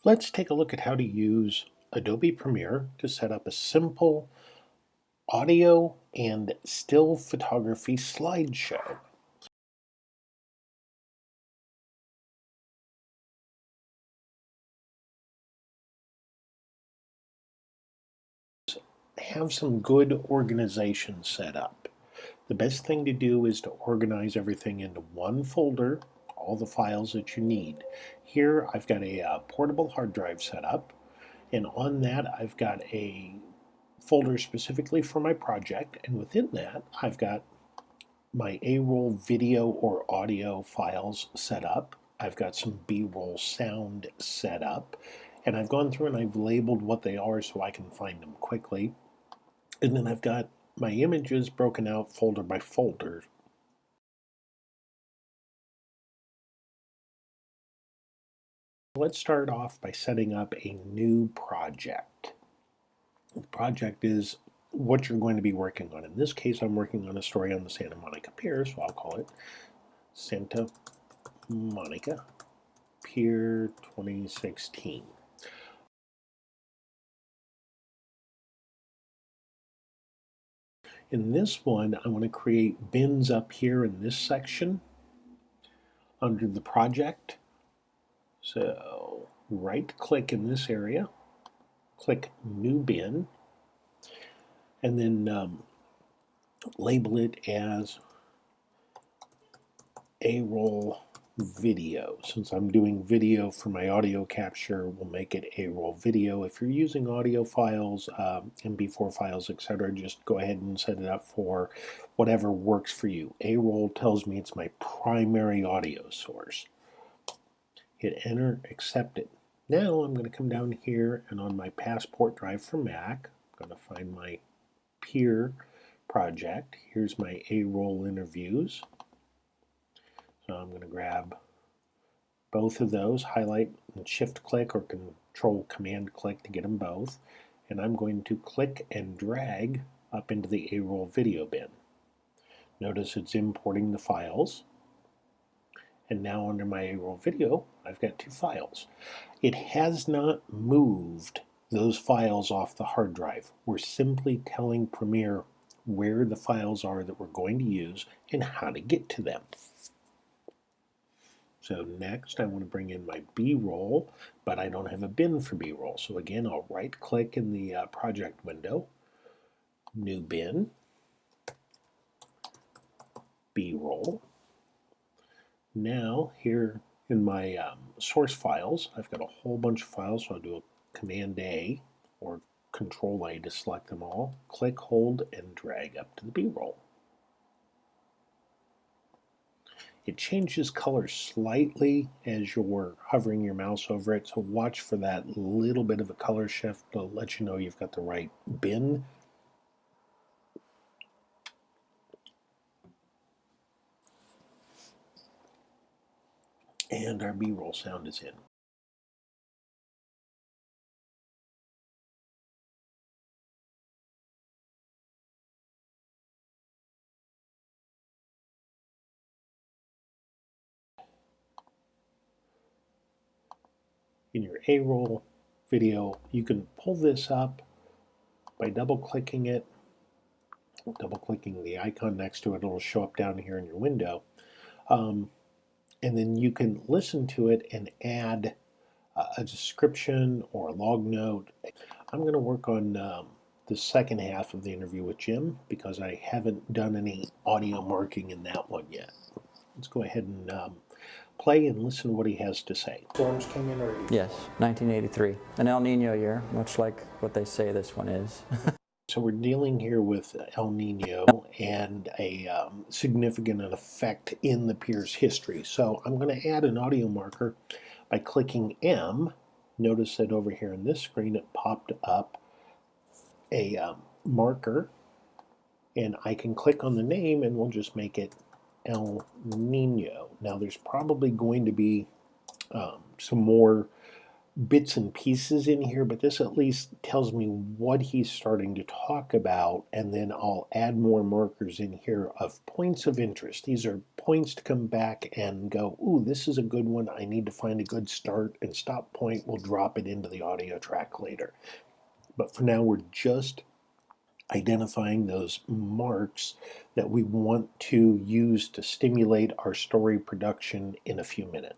Let's take a look at how to use Adobe Premiere to set up a simple audio and still photography slideshow. Have some good organization set up. The best thing to do is to organize everything into one folder, all the files that you need. Here I've got a portable hard drive set up, and on that I've got a folder specifically for my project, and within that I've got my A-roll video or audio files set up. I've got some B-roll sound set up, and I've gone through and I've labeled what they are so I can find them quickly. And then I've got my images broken out folder by folder. Let's start off by setting up a new project. The project is what you're going to be working on. In this case, I'm working on a story on the Santa Monica Pier, so I'll call it Santa Monica Pier 2016. In this one, I want to create bins up here in this section under the project. So right click in this area, click New Bin, and then label it as A-roll video. Since I'm doing video for my audio capture, we'll make it A-roll video. If you're using audio files, MP4 files, etc., just go ahead and set it up for whatever works for you. A-roll tells me it's my primary audio source. Hit enter, accept it. Now I'm going to come down here, and on my passport drive for Mac, I'm going to find my Pier project. Here's my A-roll interviews. So I'm going to grab both of those, highlight and shift click or control command click to get them both, and I'm going to click and drag up into the A-roll video bin. Notice it's importing the files, and now under my A-roll video I've got two files. It has not moved those files off the hard drive. We're simply telling Premiere where the files are that we're going to use and how to get to them. So next I want to bring in my B-roll, but I don't have a bin for B-roll. So again, I'll right click in the project window, new bin, B-roll. Now here in my source files, I've got a whole bunch of files, so I'll do a Command A or Control A to select them all, click, hold, and drag up to the B-roll. It changes color slightly as you're hovering your mouse over it, so watch for that little bit of a color shift to let you know you've got the right bin. And our B-roll sound is in. In your A-roll video, you can pull this up by double-clicking it, double-clicking the icon next to it. It'll show up down here in your window. And then you can listen to it and add a description or a log note. I'm going to work on the second half of the interview with Jim because I haven't done any audio marking in that one yet. Let's go ahead and play and listen to what he has to say. Storms came in already? Yes, 1983. An El Nino year, much like what they say this one is. So we're dealing here with El Nino and a significant effect in the pier's history. So I'm going to add an audio marker by clicking M. Notice that over here on this screen it popped up a marker, and I can click on the name and we'll just make it El Nino. Now there's probably going to be some more bits and pieces in here, but this at least tells me what he's starting to talk about, and then I'll add more markers in here of points of interest. These are points to come back and go, ooh, this is a good one. I need to find a good start and stop point. We'll drop it into the audio track later. But for now, we're just identifying those marks that we want to use to stimulate our story production in a few minutes.